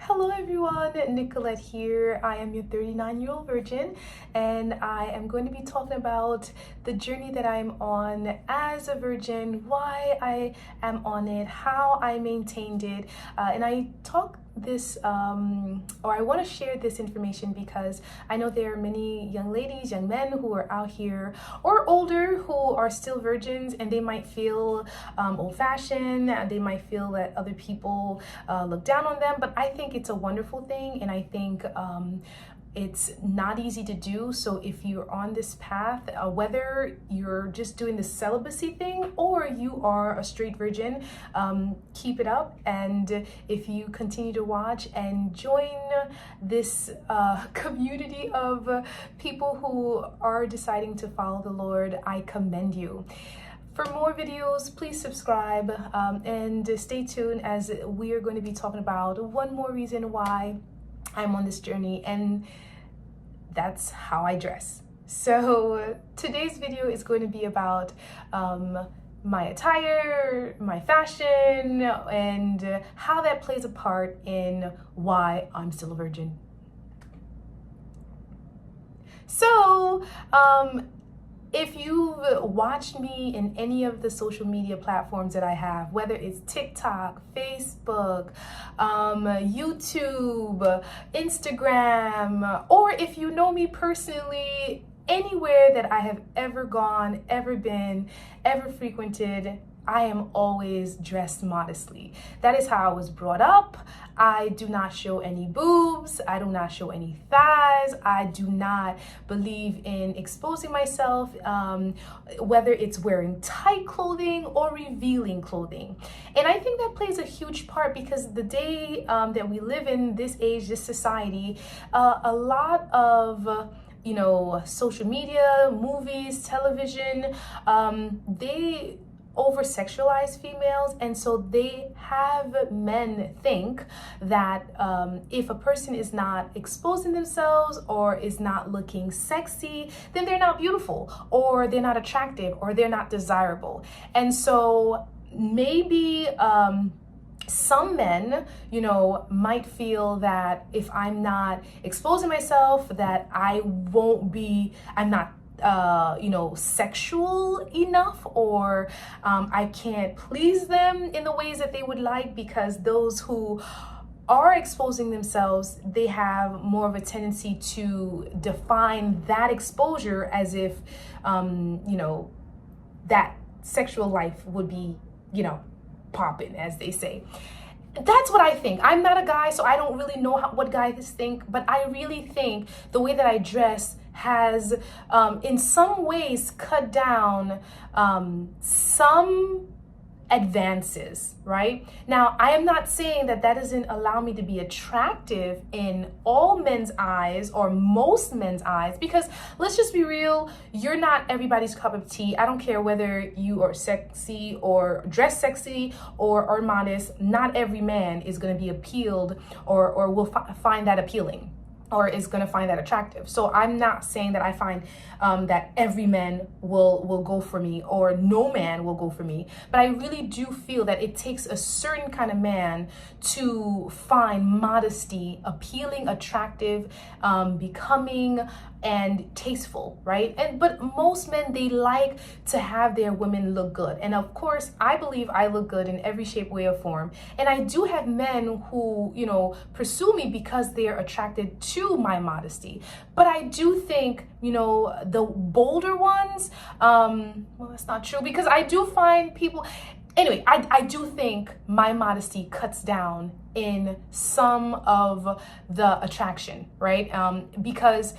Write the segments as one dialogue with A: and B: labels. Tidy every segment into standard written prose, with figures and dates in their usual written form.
A: Hello everyone, Nicolette here. I am your 39-year-old virgin, and I am going to be talking about the journey that I'm on as a virgin, why I am on it, how I maintained it, and I talk this or I want to share this information because I know there are many young ladies, young men who are out here or older who are still virgins, and they might feel old-fashioned, they might feel that other people look down on them, but I think it's a wonderful thing, and I think it's not easy to do. So if you're on this path, whether you're just doing the celibacy thing or you are a straight virgin, keep it up. And if you continue to watch and join this community of people who are deciding to follow the Lord, I commend you. For more videos, please subscribe and stay tuned, as we are going to be talking about one more reason why I'm on this journey, and that's how I dress. So today's video is going to be about my attire, my fashion, and how that plays a part in why I'm still a virgin. So if you've watched me in any of the social media platforms that I have, whether it's TikTok, Facebook, YouTube, Instagram, or if you know me personally, anywhere that I have ever gone, ever been, ever frequented, I am always dressed modestly. That is how I was brought up. I do not show any boobs. I do not show any thighs. I do not believe in exposing myself, whether it's wearing tight clothing or revealing clothing. And I think that plays a huge part because the day that we live in, this age, this society, a lot of social media, movies, television, they over-sexualize females, and so they have men think that if a person is not exposing themselves or is not looking sexy, then they're not beautiful, or they're not attractive, or they're not desirable. And so maybe some men, might feel that if I'm not exposing myself, that I'm not sexual enough, or I can't please them in the ways that they would like, because those who are exposing themselves, they have more of a tendency to define that exposure as if, that sexual life would be, popping, as they say. That's what I think. I'm not a guy, so I don't really know what guys think, but I really think the way that I dress has in some ways cut down some advances, right? Now, I am not saying that doesn't allow me to be attractive in all men's eyes or most men's eyes, because let's just be real, you're not everybody's cup of tea. I don't care whether you are sexy or dress sexy or modest. Not every man is going to be appealed or will find that appealing, or is going to find that attractive. So I'm not saying that I find that every man will go for me, or no man will go for me. But I really do feel that it takes a certain kind of man to find modesty appealing, attractive, becoming, and tasteful, right? But most men, they like to have their women look good. And of course, I believe I look good in every shape, way, or form. And I do have men who, pursue me because they're attracted to my modesty. But I do think, the bolder ones, well, that's not true, because I do find people, anyway, I do think my modesty cuts down in some of the attraction, right? Because,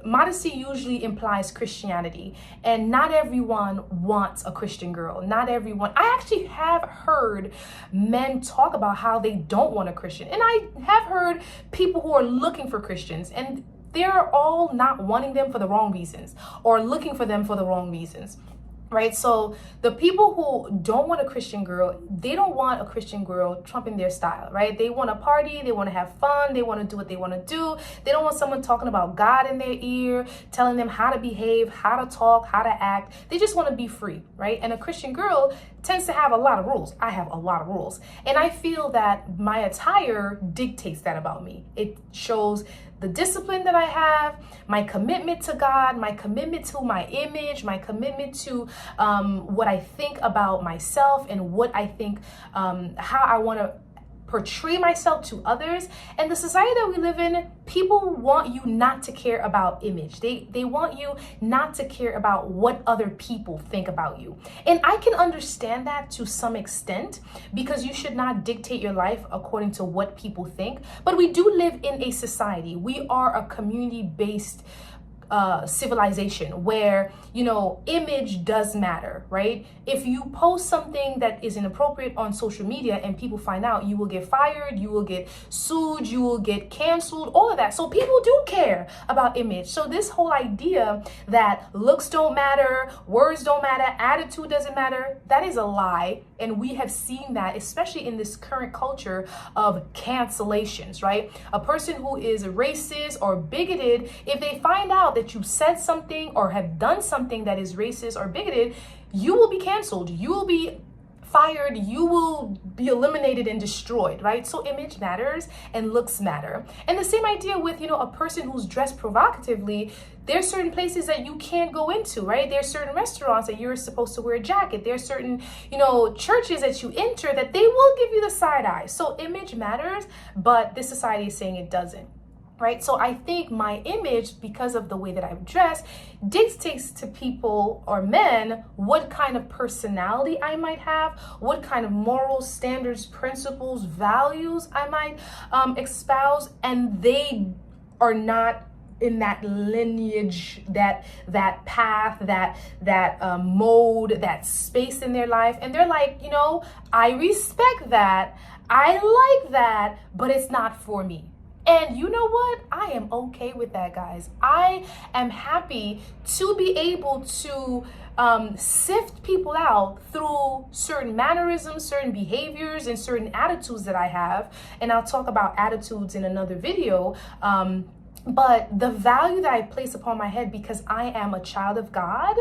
A: modesty usually implies Christianity, and not everyone wants a Christian girl. Not everyone. I actually have heard men talk about how they don't want a Christian, and I have heard people who are looking for Christians, and they're all not wanting them for the wrong reasons, or looking for them for the wrong reasons. Right? So the people who don't want a Christian girl, they don't want a Christian girl trumping their style, right? They want to party, they want to have fun, they want to do what they want to do. They don't want someone talking about God in their ear, telling them how to behave, how to talk, how to act. They just want to be free, right? And a Christian girl tends to have a lot of rules. I have a lot of rules. And I feel that my attire dictates that about me. It shows the discipline that I have, my commitment to God, my commitment to my image, my commitment to what I think about myself and what I think, how I want to portray myself to others. And the society that we live in, people want you not to care about image. They want you not to care about what other people think about you. And I can understand that to some extent, because you should not dictate your life according to what people think. But we do live in a society. We are a community-based civilization where, you know, image does matter, right? If you post something that is inappropriate on social media and people find out, you will get fired, you will get sued, you will get canceled, all of that. So people do care about image. So this whole idea that looks don't matter, words don't matter, attitude doesn't matter, that is a lie. And we have seen that, especially in this current culture of cancellations, right? A person who is racist or bigoted, if they find out that you said something or have done something that is racist or bigoted, you will be canceled. You will be fired. You will be eliminated and destroyed, right? So image matters and looks matter. And the same idea with, you know, a person who's dressed provocatively. There's certain places that you can't go into, right? There's certain restaurants that you're supposed to wear a jacket. There's certain, you know, churches that you enter that they will give you the side eye. So image matters, but this society is saying it doesn't. Right? So I think my image, because of the way that I'm dressed, dictates to people or men what kind of personality I might have, what kind of morals, standards, principles, values I might espouse, and they are not in that lineage, that path, that mode, that space in their life. And they're like, you know, I respect that, I like that, but it's not for me. And you know what? I am okay with that, guys. I am happy to be able to sift people out through certain mannerisms, certain behaviors, and certain attitudes that I have. And I'll talk about attitudes in another video. But the value that I place upon my head, because I am a child of God,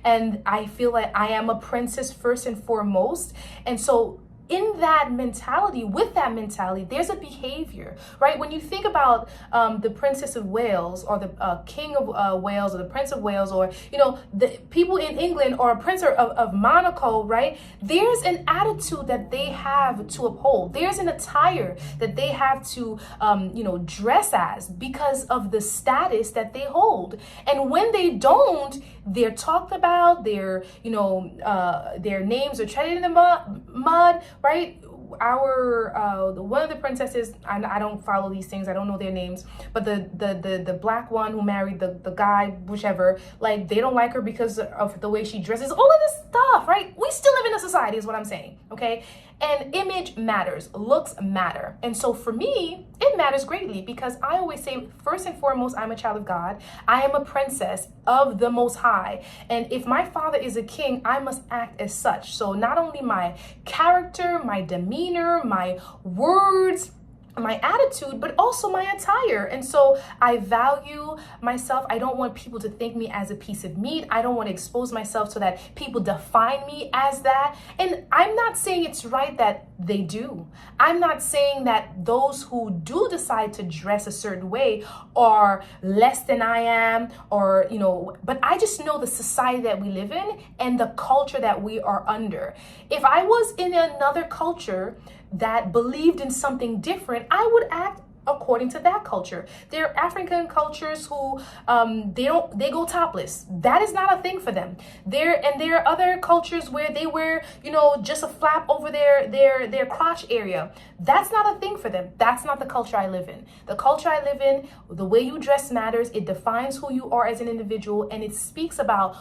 A: and I feel like I am a princess first and foremost. And so in that mentality, with that mentality, there's a behavior, right? When you think about the Princess of Wales, or the King of Wales, or the Prince of Wales, or, you know, the people in England, or a Prince of Monaco, right? There's an attitude that they have to uphold. There's an attire that they have to, you know, dress as, because of the status that they hold. And when they don't, they're talked about, their, you know, their names are treaded in the mud, right? One of the princesses, I don't follow these things, I don't know their names, but the black one who married the guy, whichever, like, they don't like her because of the way she dresses, all of this stuff, right? We still live in a society, is what I'm saying, okay? And image matters, looks matter. And so for me, it matters greatly, because I always say, first and foremost, I'm a child of God. I am a princess of the Most High. And if my father is a king, I must act as such. So not only my character, my demeanor, my words, my attitude, but also my attire. And so I value myself. I don't want people to think me as a piece of meat. I don't want to expose myself so that people define me as that. And I'm not saying it's right that they do. I'm not saying that those who do decide to dress a certain way are less than I am, or, you know, but I just know the society that we live in and the culture that we are under. If I was in another culture that believed in something different, I would act according to that culture. There are African cultures who they go topless. That is not a thing for them. There are other cultures where they wear, you know, just a flap over their crotch area. That's not a thing for them. That's not the culture I live in. The culture I live in, the way you dress matters. It defines who you are as an individual, and it speaks about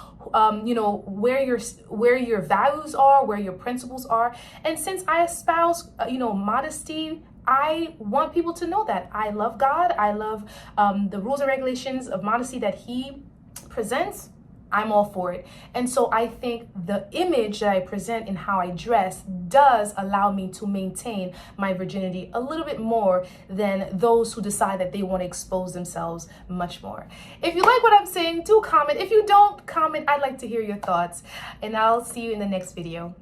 A: you know, where your values are, where your principles are. And since I espouse you know, modesty, I want people to know that I love God. I love the rules and regulations of modesty that He presents. I'm all for it. And so I think the image that I present in how I dress does allow me to maintain my virginity a little bit more than those who decide that they want to expose themselves much more. If you like what I'm saying, do comment. If you don't comment, I'd like to hear your thoughts. And I'll see you in the next video.